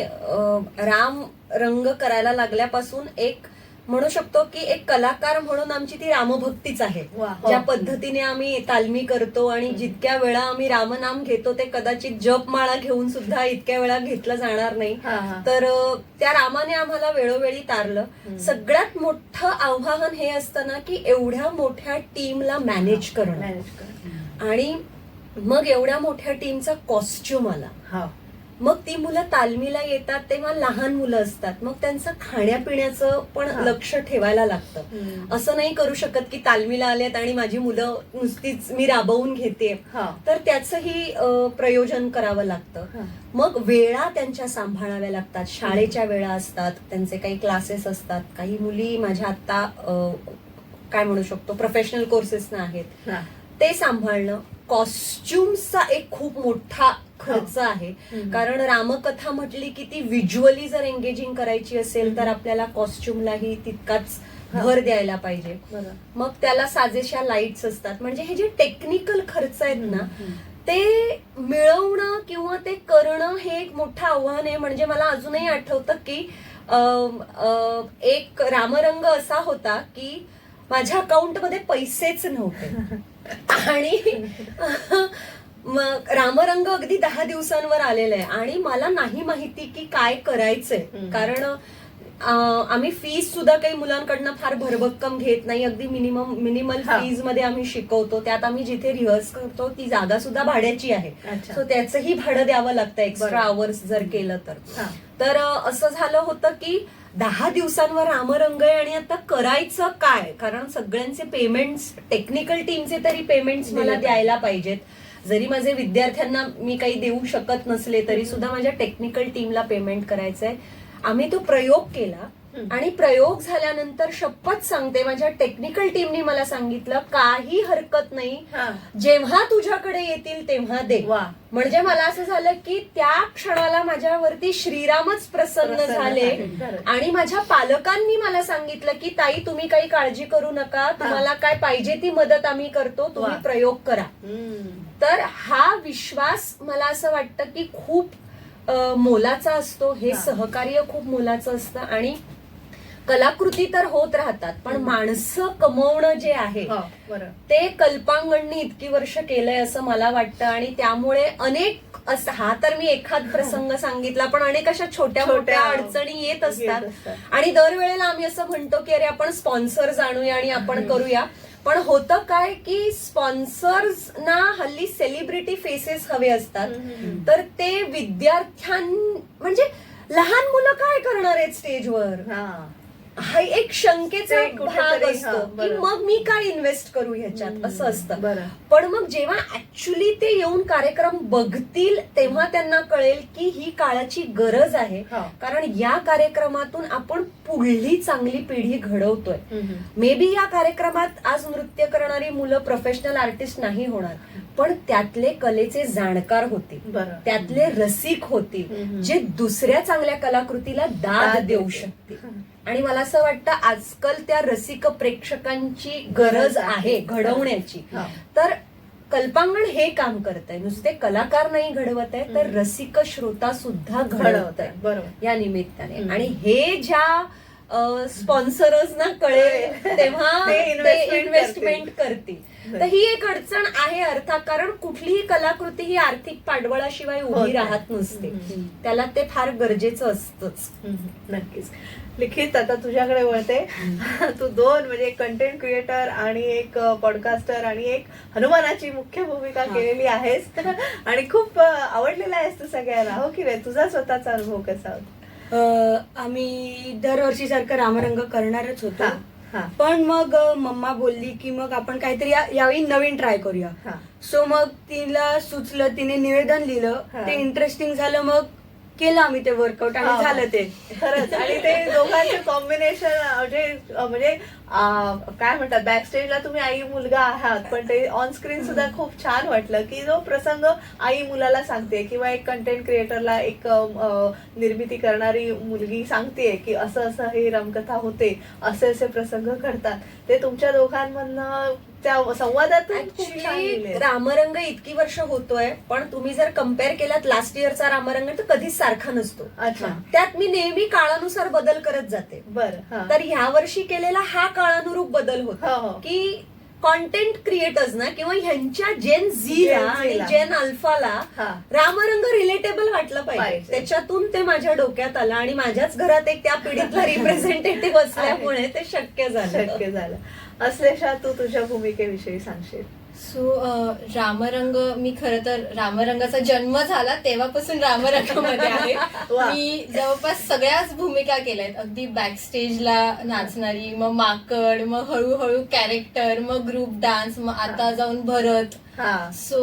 राम रंग करायला लागल्यापासून एक म्हणू शकतो की एक कलाकार म्हणून आमची ती रामभक्तीच आहे. ज्या पद्धतीने आम्ही तालमी करतो आणि जितक्या वेळा आम्ही रामनाम घेतो ते कदाचित जपमाळा घेऊन सुद्धा इतक्या वेळा घेतलं जाणार नाही. तर त्या रामाने आम्हाला वेळोवेळी तारलं. सगळ्यात मोठं आव्हान हे असतं ना की एवढ्या मोठ्या टीमला मॅनेज करणं आणि मग एवढ्या मोठ्या टीमचा कॉस्ट्युम आला. मग ती मुलं तालमीला येतात तेव्हा लहान मुलं असतात, मग त्यांचं खाण्यापिण्याचं पण लक्ष ठेवायला लागतं. असं नाही करू शकत की तालमीला आलेत आणि माझी मुलं नुसतीच मी राबवून घेते, तर त्याचंही प्रयोजन करावं लागतं. मग वेळा त्यांच्या सांभाळाव्या लागतात. शाळेच्या वेळा असतात, त्यांचे काही क्लासेस असतात. काही मुली माझ्या आता काय म्हणू शकतो प्रोफेशनल कोर्सेस ना आहेत, ते सांभाळणं. कॉस्ट्युम्सचा एक खूप मोठा खर्च आहे. कारण रामकथा म्हटली की ती व्हिज्युअली जर एंगेजिंग करायची असेल तर आपल्याला कॉस्ट्युमलाही तितकाच भर द्यायला पाहिजे. मग त्याला साजेशा लाईट्स असतात. म्हणजे हे जे टेक्निकल खर्च आहेत ना ते मिळवणं किंवा ते करणं हे एक मोठं आव्हान आहे. म्हणजे मला अजूनही आठवतं की एक रामरंग असा होता की माझ्या अकाउंटमध्ये पैसेच नव्हते आणि मग रामरंग अगदी 10 दिवसांवर आलेला आहे आणि मला नाही माहिती की काय करायचंय. कारण आम्ही फीज सुद्धा काही मुलांकडनं फार भरभक्कम घेत नाही. अगदी मिनिमल फीज मध्ये आम्ही शिकवतो. त्यात आम्ही जिथे रिहर्स करतो ती जागा सुद्धा भाड्याची आहे. सो त्याचंही भाडं द्यावं लागतं एक्स्ट्रा आवर्स जर केलं तर असं झालं होतं की 10 दिवसांवर रामरंग आहे आणि आता करायचं काय. कारण सगळ्यांचे पेमेंट्स टेक्निकल टीमचे तरी पेमेंट्स मला द्यायला पाहिजेत. जरी माझे विद्यार्थ्यांना मी काही देऊ शकत नसले तरी सुद्धा माझ्या टेक्निकल टीमला पेमेंट करायचंय. आम्ही तो प्रयोग केला आणि प्रयोग झाल्यानंतर शपथ सांगते माझ्या टेक्निकल टीमनी मला सांगितलं काही हरकत नाही, जेव्हा तुझ्याकडे येतील तेव्हा दे. म्हणजे मला असं झालं की त्या क्षणाला माझ्यावरती श्रीरामच प्रसन्न झाले आणि माझ्या पालकांनी मला सांगितलं की ताई तुम्ही काही काळजी करू नका, तुम्हाला काय पाहिजे ती मदत आम्ही करतो, तुम्ही प्रयोग करा. तर हा विश्वास मला असं वाटतं की खूप मोलाचा असतो. हे सहकार्य खूप मोलाचं असतं आणि कलाकृती तर होत राहतात पण माणसं कमवणं जे आहे ते कल्पांगणनी इतकी वर्ष केलंय असं मला वाटतं. आणि त्यामुळे अनेक हा तर मी एखाद प्रसंग सांगितला पण अनेक अशा छोट्या मोठ्या अडचणी येत असतात आणि दरवेळेला आम्ही असं म्हणतो की अरे आपण स्पॉन्सर्स आणूया आणि आपण करूया. पण होतं काय की स्पॉन्सर्सना हल्ली सेलिब्रिटी फेसेस हवे असतात. तर ते म्हणजे लहान मुलं काय करणार आहेत स्टेजवर, हा एक शंकेचा भाग असतो की मग मी काय इन्व्हेस्ट करू ह्याच्यात असं असतं. पण मग जेव्हा ऍक्च्युली ते येऊन कार्यक्रम बघतील तेव्हा त्यांना कळेल की ही काळाची गरज आहे. कारण या कार्यक्रमातून आपण पुढली चांगली पिढी घडवतोय. मे बी या कार्यक्रमात आज नृत्य करणारी मुलं प्रोफेशनल आर्टिस्ट नाही होणार पण त्यातले कलेचे जाणकार होतील, त्यातले रसिक होतील जे दुसऱ्या चांगल्या कलाकृतीला दाद देऊ शकतील. आणि मला असं वाटतं आजकाल त्या रसिक प्रेक्षकांची गरज आहे घडवण्याची. तर कल्पांगण हे काम करत आहे. नुसते कलाकार नाही घडवत आहे तर रसिक श्रोता सुद्धा घडवत आहे या निमित्ताने. आणि हे ज्या स्पॉन्सर्सना कळेल तेव्हा ते इन्व्हेस्टमेंट करतील. तर ही एक अडचण आहे अर्थात. कारण कुठलीही कलाकृती ही आर्थिक पाठबळाशिवाय उभी राहत नसते. त्याला ते फार गरजेचं असतंच. नक्कीच. लिखित आता तुझ्याकडे वळते. तू दोन म्हणजे एक कंटेंट क्रिएटर आणि एक पॉडकास्टर आणि एक हनुमानाची मुख्य भूमिका केलेली आहेस आणि खूप आवडलेला आहेस तू सगळ्यांना, हो की नाही? तुझा स्वतःचा अनुभव कसा होता? आम्ही दरवर्षी सारखं रामरंग करणारच होतो पण मग मम्मा बोलली की मग आपण काहीतरी यावेळी नवीन ट्राय करूया. सो मग तिला सुचलं, तिने निवेदन लिहिलं, ते इंटरेस्टिंग झालं, मग केलं आम्ही ते वर्कआउट आणि झालं ते खरंच. आणि ते दोघांचे कॉम्बिनेशन म्हणजे काय म्हणतात बॅक स्टेजला तुम्ही आई मुलगा आहात पण ते ऑन स्क्रीन सुद्धा खूप छान वाटलं की जो प्रसंग आई मुलाला सांगते किंवा एक कंटेंट क्रिएटरला एक निर्मिती करणारी मुलगी सांगते की असं असं हे रामकथा होते, असे असे प्रसंग घडतात, ते तुमच्या दोघांमधनं त्या संवादातून. रामरंग इतकी वर्ष होतोय पण तुम्ही जर कम्पेअर केलात लास्ट इयरचा रामरंग तर कधीच सारखा नसतो. त्यात मी नेहमी काळानुसार बदल करत जाते. तर ह्या वर्षी केलेला हा काळानुरूप बदल होता की कॉन्टेंट क्रिएटर्स ना किंवा ह्यांच्या जेन झीला आणि जेन अल्फाला रामरंग रिलेटेबल वाटलं पाहिजे. त्याच्यातून ते माझ्या डोक्यात आलं आणि माझ्याच घरात एक त्या पिढीतला रिप्रेझेंटेटिव्ह असल्यामुळे ते शक्य झालं. अश्लेषा, तू तुझ्या भूमिकेविषयी सांगशील? सो रामरंग, मी खरं तर रामरंगाचा जन्म झाला तेव्हापासून रामरंगामध्ये आहे. मी जवळपास सगळ्याच भूमिका केल्यात. अगदी बॅकस्टेजला नाचणारी, मग माकड, मग हळूहळू कॅरेक्टर, मग ग्रुप डान्स, मग आता जाऊन भरत. सो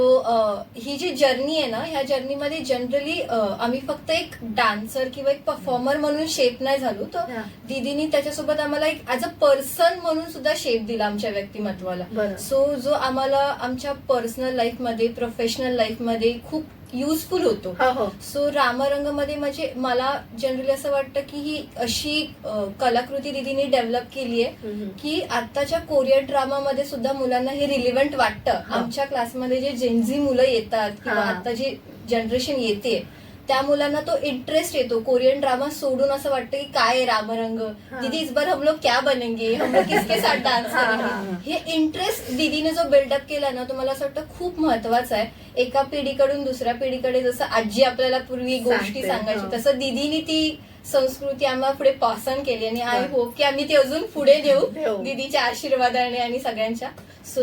ही जी जर्नी आहे ना, ह्या जर्नीमध्ये जनरली आम्ही फक्त एक डान्सर किंवा एक परफॉर्मर म्हणून शेप नाही झालो, तर दीदीनी त्याच्यासोबत आम्हाला एक ऍज अ पर्सन म्हणून सुद्धा शेप दिला आमच्या व्यक्तिमत्वाला. सो जो आम्हाला आमच्या पर्सनल लाईफमध्ये, प्रोफेशनल लाईफमध्ये खूप युजफुल होतो. हो. सो रामरंगमध्ये म्हणजे मला जनरली असं वाटतं की ही अशी कलाकृती दीदीने डेव्हलप केली आहे की आताच्या कोरियन ड्रामामध्ये सुद्धा मुलांना हे रिलिव्हंट वाटतं. आमच्या क्लासमध्ये जे जेनझी मुलं येतात किंवा आता जी जनरेशन येते त्या मुलांना तो इंटरेस्ट येतो. कोरियन ड्रामा सोडून असं वाटतं की काय आहे रामरंग, दीदी इस बार हम लोग क्या बनेंगे, हम लोग किसके साथ डान्स करेंगे. हे इंटरेस्ट दीदीने जो बिल्डअप केला ना तो मला असं वाटतं खूप महत्वाचा आहे. एका पिढीकडून दुसऱ्या पिढीकडे जसं आजी आपल्याला पूर्वी गोष्टी सांगायची तसं दीदीने ती संस्कृती आम्हाला पुढे पास ऑन केली आणि आय होप की आम्ही ते अजून पुढे देऊ दीदीच्या आशीर्वादाने आणि सगळ्यांच्या. सो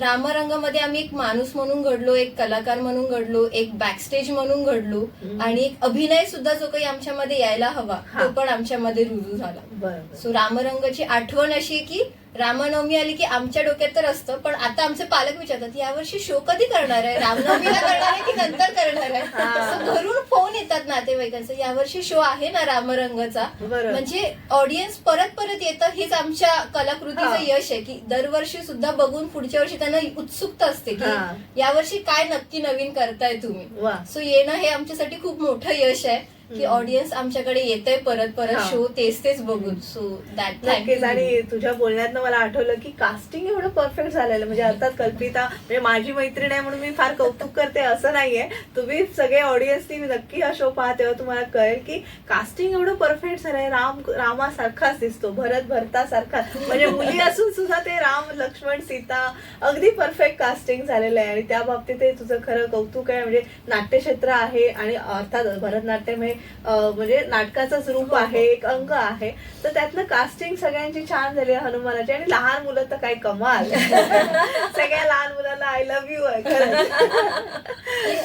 रामरंगमध्ये आम्ही एक माणूस म्हणून घडलो, एक कलाकार म्हणून घडलो, एक बॅकस्टेज म्हणून घडलो आणि एक अभिनय सुद्धा जो काही आमच्यामध्ये यायला हवा तो पण आमच्यामध्ये रुजू झाला. सो रामरंगाची आठवण अशी आहे की रामनवमी आली की आमच्या डोक्यात तर असतं, पण आता आमचे पालक विचारतात यावर्षी शो कधी करणार आहे, रामनवमीला करणार आहे की नंतर करणार आहे. So घरून फोन येतात नातेवाईकांचे यावर्षी शो आहे ना रामरंगाचा. म्हणजे ऑडियन्स परत परत येतं. हेच आमच्या कलाकृतीचं यश आहे की दरवर्षी सुद्धा बघून पुढच्या वर्षी त्यांना उत्सुकता असते की यावर्षी काय नक्की नवीन करताय तुम्ही. सो येणं हे आमच्यासाठी खूप मोठं यश आहे की ऑडियन्स आमच्याकडे येतंय परत परत शो तेच बघून. सो दॅट नक्कीच. आणि तुझ्या बोलण्यातनं मला आठवलं की कास्टिंग एवढं परफेक्ट झालेलं. म्हणजे अर्थात कल्पिता म्हणजे माझी मैत्रीण आहे म्हणून मी फार कौतुक करते असं नाहीये. तुम्ही सगळे ऑडियन्सनी नक्की हा शो पहा तेव्हा तुम्हाला कळेल की कास्टिंग एवढं परफेक्ट झालंय. रामासारखाच दिसतो, भरतासारखा. म्हणजे मुली असून सुद्धा ते राम लक्ष्मण सीता अगदी परफेक्ट कास्टिंग झालेलं आहे आणि त्या बाबतीत हे तुझं खरं कौतुक आहे. म्हणजे नाट्यक्षेत्र आहे आणि अर्थात भरतनाट्यम हे म्हणजे नाटकाचंच रूप आहे, एक अंग आहे. तर त्यातनं कास्टिंग सगळ्यांची छान झाली हनुमानाची. आणि लहान मुलं तर काही कमाल. सगळ्या लहान मुलांना आय लव्ह यू आहे खरंच.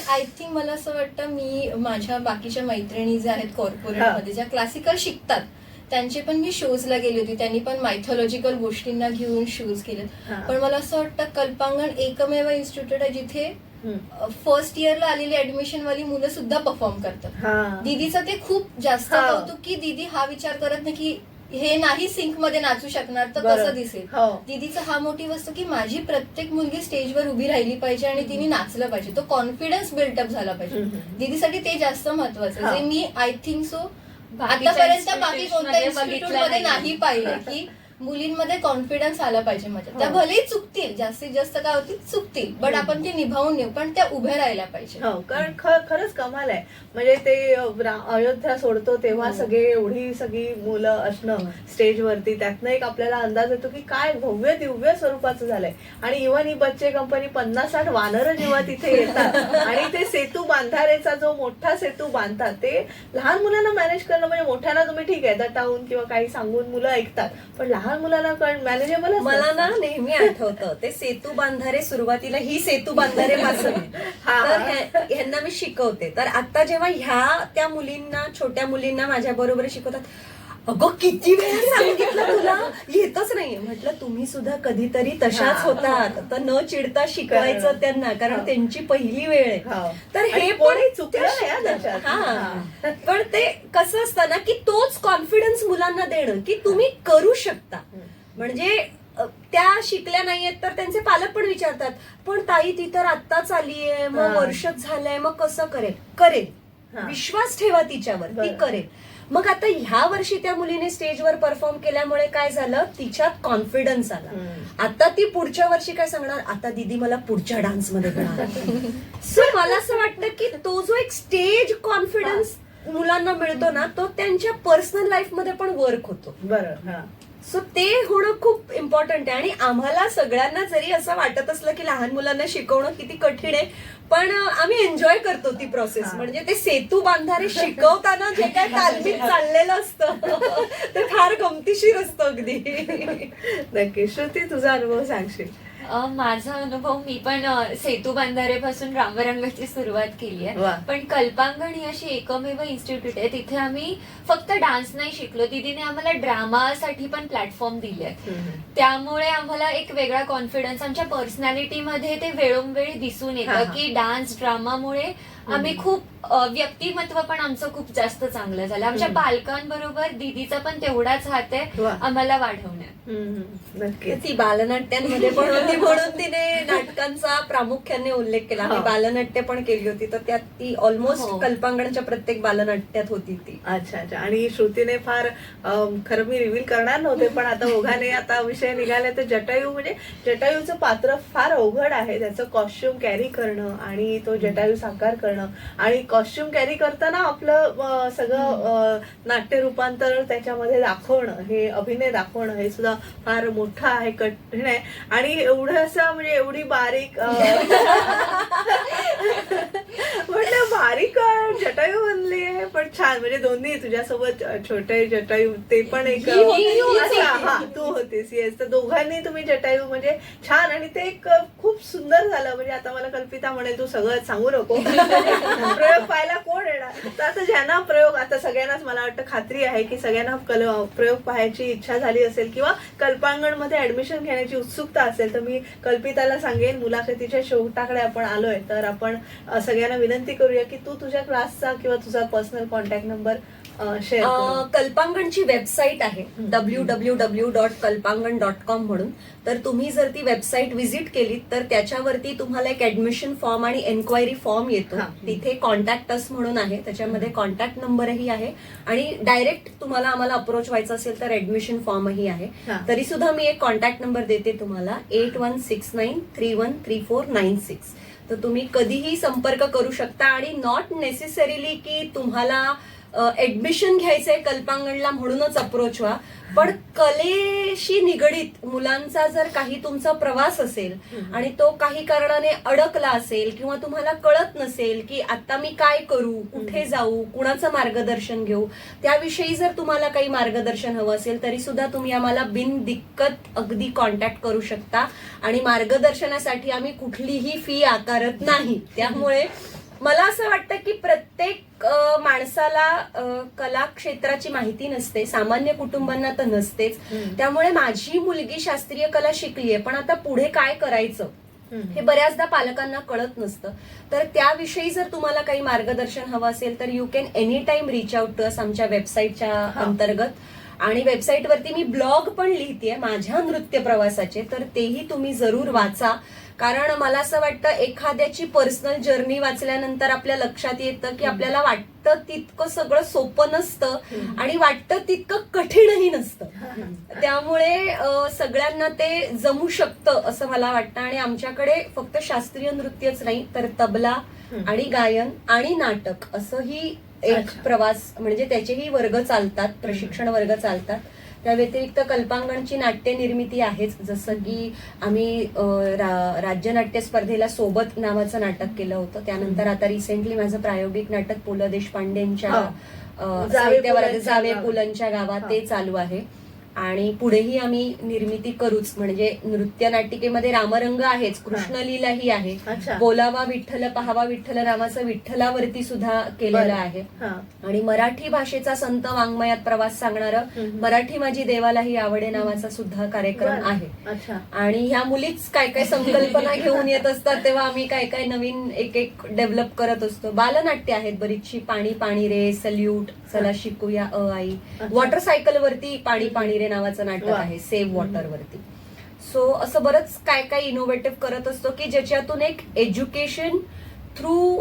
आय थिंक मला असं वाटतं मी माझ्या बाकीच्या मैत्रिणी ज्या आहेत कॉर्पोरेटमध्ये ज्या क्लासिकल शिकतात त्यांचे पण मी शोजला गेली होती. त्यांनी पण मायथॉलॉजिकल गोष्टींना घेऊन शोज केले. पण मला असं वाटतं कल्पांगण एकमेव इन्स्टिट्यूट आहे जिथे फर्स्ट इयरला आलेली ऍडमिशन वाली मुलं सुद्धा परफॉर्म करतात. दीदीचं ते खूप जास्त कौतुक की दीदी हा विचार करत नाही की हे नाही सिंक मध्ये नाचू शकणार तर कसं दिसेल. दीदीचा हा मोटिव्ह असतो की माझी प्रत्येक मुलगी स्टेजवर उभी राहिली पाहिजे आणि तिने नाचलं पाहिजे, तो कॉन्फिडन्स बिल्डअप झाला पाहिजे. दीदीसाठी ते जास्त महत्वाचं आहे. जे मी आय थिंक सो आतापर्यंत बाकी कोणत्या इन्स्टिट्यूट मध्ये नाही पाहिलं की मुलींमध्ये कॉन्फिडन्स आला पाहिजे. माझ्या त्या भलेही चुकतील, जास्तीत जास्त काय होतील चुकतील, बट आपण ते निभावून नेऊ, पण त्या उभ्या राहायला पाहिजे. कारण खरंच कमाल आहे. म्हणजे ते अयोध्या सोडतो तेव्हा सगळी मुलं असणं स्टेजवरती, त्यातनं एक आपल्याला अंदाज येतो की काय भव्य दिव्य स्वरूपाचं झालंय. आणि इव्हन ही बच्चे कंपनी 50-60 वानरं जेव्हा तिथे येतात आणि ते सेतू बांधारेचा जो मोठा सेतू बांधतात ते लहान मुलांना मॅनेज करणं. म्हणजे मोठ्यांना तुम्ही ठीक आहे दटावून किंवा काही सांगून मुलं ऐकतात, पण लहान मुलांना मॅनेजेबल. मला ना नेहमी आठवतं ते सेतू बांधारे सुरुवातीला ही सेतू बांधारे पासून तर ह्यांना मी शिकवते. तर आता जेव्हा ह्या त्या मुलींना छोट्या मुलींना माझ्या बरोबर शिकवतात, अगं किती वेळा सांगितलं तुला येतच नाही. म्हटलं तुम्ही सुद्धा कधीतरी तशाच होतात, तर न चिडता शिकवायचं त्यांना, कारण त्यांची पहिली वेळ आहे. तर हे पण चुकलं. पण ते कसं असतं ना की तोच कॉन्फिडन्स मुलांना देणं की तुम्ही करू शकता. म्हणजे त्या शिकल्या नाहीयेत तर त्यांचे पालक पण विचारतात, पण ताई ती तर आत्ताच आलीये, मग वर्षच झालंय, मग कसं करेल. विश्वास ठेवा तिच्यावर, ती करेल. मग आता ह्या वर्षी त्या मुलीने स्टेजवर परफॉर्म केल्यामुळे काय झालं, तिच्यात कॉन्फिडन्स आला. आता ती पुढच्या वर्षी काय सांगणार, आता दीदी मला पुढच्या डान्स मध्ये करणार. सो मला असं वाटतं की तो जो एक स्टेज कॉन्फिडन्स मुलांना मिळतो ना तो त्यांच्या पर्सनल लाईफ मध्ये पण वर्क होतो. बरं. सो ते होणं खूप इम्पॉर्टंट आहे. आणि आम्हाला सगळ्यांना जरी असं वाटत असलं की लहान मुलांना शिकवणं किती कठीण आहे, पण आम्ही एन्जॉय करतो ती प्रोसेस. म्हणजे ते सेतू बांधारे शिकवताना जे काय तालमीत चाललेलं असतं ते फार गमतीशीर असतं अगदी. नक्की. श्रुती तुझा अनुभव सांगशील? माझा अनुभव, मी पण सेतू बांधारेपासून रामरंगाची सुरुवात केली आहे. पण कल्पांगण ही अशी एकमेव इन्स्टिट्यूट आहे तिथे आम्ही फक्त डान्स नाही शिकलो, दीदीने आम्हाला ड्रामासाठी पण प्लॅटफॉर्म दिले. त्यामुळे आम्हाला एक वेगळा कॉन्फिडन्स आमच्या पर्सनॅलिटीमध्ये ते वेळोवेळी दिसून येतं की डान्स ड्रामामुळे आम्ही खूप व्यक्तिमत्व पण आमचं खूप जास्त चांगलं झालं. आमच्या पालकांबरोबर दीदीचा पण तेवढाच हात आहे आम्हाला वाढवण्यात. नक्की. ती बालनाट्यांमध्ये पण होती म्हणून तिने नाटकांचा प्रामुख्याने उल्लेख केला. आम्ही बालनाट्य पण केली होती, तर त्यात ती ऑलमोस्ट कल्पांगणच्या प्रत्येक बालनाट्यात होती ती. अच्छा. आणि श्रुतीने फार खरं मी रिव्हील करणार नव्हते, पण आता ओघाने आता विषय निघाले तर जटायू, म्हणजे जटायूचं पात्र फार अवघड आहे. त्याचं कॉस्ट्युम कॅरी करणं आणि तो जटायू साकार करणं, आणि कॉस्ट्युम कॅरी करताना आपलं सगळं नाट्य रूपांतर त्याच्यामध्ये दाखवणं, हे अभिनय दाखवणं, हे सुद्धा फार मोठं आहे, कठीण आहे. आणि एवढं असं म्हणजे एवढी बारीक म्हटलं बारीक जटायू बनली आहे, पण छान. म्हणजे दोन्ही तुझ्यासोबत छोटे जटायू ते पण एक तू होतीस. येस. तर दोघांनी तुम्ही जटायू म्हणजे छान, आणि ते एक खूप सुंदर झालं. म्हणजे आता मला कल्पिता म्हणेल तू सगळं सांगू नको, प्रयोग पाहायला कोण येणार. तर आता ज्यांना प्रयोग, आता सगळ्यांनाच मला वाटतं खात्री आहे की सगळ्यांना प्रयोग पाहायची इच्छा झाली असेल किंवा कल्पांगण मध्ये ऍडमिशन घेण्याची उत्सुकता असेल, तर मी कल्पिताला सांगेन मुलाखतीच्या शेवटाकडे आपण आलोय, तर आपण सगळ्यांना विनंती करूया की तू तुझ्या क्लासचा किंवा तुझा पर्सनल कॉन्टॅक्ट नंबर शेअर कर. कल्पांगणची वेबसाईट आहे www.kalpangan.com म्हणून. तर तुम्ही जर ती वेबसाईट व्हिजिट केलीत तर त्याच्यावरती तुम्हाला एक ऍडमिशन फॉर्म आणि एन्क्वायरी फॉर्म येतो. तिथे कॉन्टॅक्ट अस म्हणून आहे, त्याच्यामध्ये कॉन्टॅक्ट नंबरही आहे, आणि डायरेक्ट तुम्हाला आम्हाला अप्रोच व्हायचं असेल तर ऍडमिशन फॉर्मही आहे. तरी सुद्धा मी एक कॉन्टॅक्ट नंबर देते तुम्हाला, 8169313496. तर तुम्ही कधीही संपर्क करू शकता, आणि नॉट नेसेसरीली की तुम्हाला ऍडमिशन घ्यायचंय कल्पांगणला म्हणूनच अप्रोच व्हा, पण कलेशी निगडीत मुलांचा जर काही तुमचा प्रवास असेल आणि तो काही कारणाने अडकला असेल किंवा तुम्हाला कळत नसेल की आता मी काय करू, कुठे जाऊ, कुणाचं मार्गदर्शन घेऊ, त्याविषयी जर तुम्हाला काही मार्गदर्शन हवं असेल तरी सुद्धा तुम्ही आम्हाला बिनदिक्कत अगदी कॉन्टॅक्ट करू शकता. आणि मार्गदर्शनासाठी आम्ही कुठलीही फी आकारत नाही. त्यामुळे मला असं वाटतं की प्रत्येक माणसाला कला क्षेत्राची माहिती नसते, सामान्य कुटुंबांना तर नसतेच. त्यामुळे माझी मुलगी शास्त्रीय कला शिकलीये, पण आता पुढे काय करायचं हे बऱ्याचदा पालकांना कळत नसतं. तर त्याविषयी जर तुम्हाला काही मार्गदर्शन हवं असेल तर you can any time reach out to us आमच्या वेबसाईटच्या अंतर्गत. आणि वेबसाईटवरती मी ब्लॉग पण लिहितेय माझ्या नृत्य प्रवासाचे, तर तेही तुम्ही जरूर वाचा. कारण मला असं वाटतं एखाद्याची पर्सनल जर्नी वाचल्यानंतर आपल्या लक्षात येतं की आपल्याला वाटतं तितकं सगळं सोपं नसतं आणि वाटतं तितकं कठीणही नसतं. त्यामुळे सगळ्यांना ते जमू शकतं असं मला वाटतं. आणि आमच्याकडे फक्त शास्त्रीय नृत्यच नाही तर तबला आणि गायन आणि नाटक असंही एक प्रवास, म्हणजे त्याचेही वर्ग चालतात, प्रशिक्षण वर्ग चालतात. त्या व्यतिरिक्त कल्पांगणची नाट्य निर्मिती आहेच. जसं की आम्ही राज्य नाट्य स्पर्धेला सोबत नावाचं नाटक केलं होतं. त्यानंतर आता रिसेंटली माझं प्रायोगिक नाटक पु ल देशपांडेंच्या साहित्यवरात जावे पुलंच्या गावात ते चालू आहे. आणि पुढेही आम्ही निर्मिती करूच. म्हणजे नृत्य नाटिकेमध्ये रामरंग आहेच, कृष्णलीलाही आहे, बोलावा विठ्ठल पहावा विठ्ठल नावाचं विठ्ठलावरती सुद्धा केलेलं आहे. आणि मराठी भाषेचा संत वाङ्मयात प्रवास सांगणारं मराठी माझी देवालाही आवडे नावाचा सुद्धा कार्यक्रम आहे. आणि ह्या मुलीच काय काय संकल्पना घेऊन येत असतात तेव्हा आम्ही काय काय नवीन एक एक डेव्हलप करत असतो. बालनाट्य आहेत बरीचशी, पाणी पाणी रे, सल्यूट, चला शिकूया आई, वॉटर सायकल वरती पाणी पाणी रे नावाचं नाटक आहे, सेव्ह वॉटर वरती. सो असं बरंच काय काय इनोव्हेटिव्ह करत असतो की ज्याच्यातून एक education through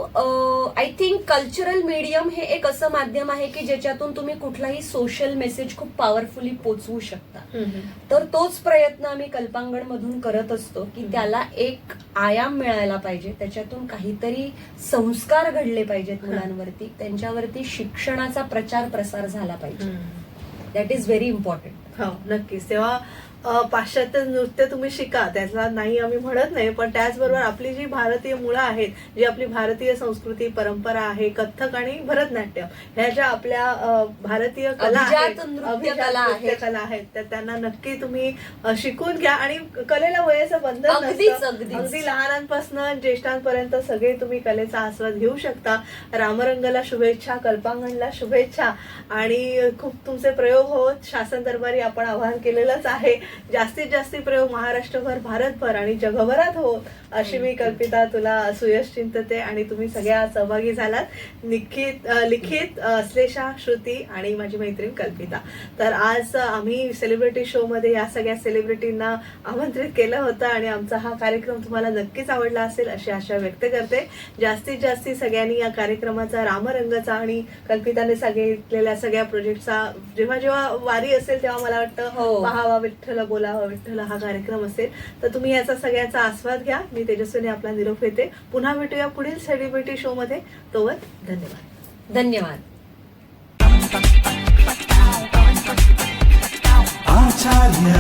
I think cultural medium हे एक असं माध्यम आहे की ज्याच्यातून तुम्ही कुठलाही सोशल मेसेज खूप पॉवरफुली पोचवू शकता. तर तोच प्रयत्न आम्ही कल्पांगण मधून करत असतो की त्याला एक आयाम मिळायला पाहिजे, त्याच्यातून काहीतरी संस्कार घडले पाहिजेत मुलांवरती, त्यांच्यावरती शिक्षणाचा प्रचार प्रसार झाला पाहिजे. That is very important. हो नक्कीच. तेव्हा पाश्चात्य नृत्य तुम्ही शिका, त्याचा नाही आम्ही म्हणत नाही, पण त्याचबरोबर आपली जी भारतीय मुळं आहेत, जी आपली भारतीय संस्कृती परंपरा आहे, कथ्थक आणि भरतनाट्यम, ह्या ज्या आपल्या भारतीय कला नृत्य कला आहेत, तर त्यांना नक्की तुम्ही शिकून घ्या. आणि कलेला वयाचं बंधन नसतं, अगदी लहानांपासून ज्येष्ठांपर्यंत सगळे तुम्ही कलेचा आस्वाद घेऊ शकता. रामरंगला शुभेच्छा, कल्पांगणला शुभेच्छा, आणि खूप तुमचे प्रयोग होत शासन दरबारी आपण आवाहन केलेलंच आहे. जास्तीत जास्त प्रयोग महाराष्ट्रभर, भारतभर आणि जगभरात हो अशी मी कल्पिता तुला सुयश चिंतते. आणि तुम्ही सगळ्या सहभागी झालात, लिखित, श्लेषा, श्रुती आणि माझी मैत्रीण कल्पिता. तर आज आम्ही सेलिब्रिटी शो मध्ये या सगळ्या सेलिब्रिटींना आमंत्रित केलं होतं आणि आमचा हा कार्यक्रम तुम्हाला नक्कीच आवडला असेल अशी आशा व्यक्त करते. जास्तीत जास्त सगळ्यांनी या कार्यक्रमाचा, रामरंगचा आणि कल्पिताने सांगितलेल्या सगळ्या प्रोजेक्टचा जेव्हा वारी असेल तेव्हा मला वाटतं पाहावा विठ्ठल बोलावा विठ्ठल हा कार्यक्रम असेल. तर तुम्ही याचा सगळ्याचा आस्वाद घ्या. मी तेजस्वीने आपला निरोप येते. पुन्हा भेटूया पुढील सेलिब्रिटी शो मध्ये. तोवर धन्यवाद. धन्यवाद. आचार्य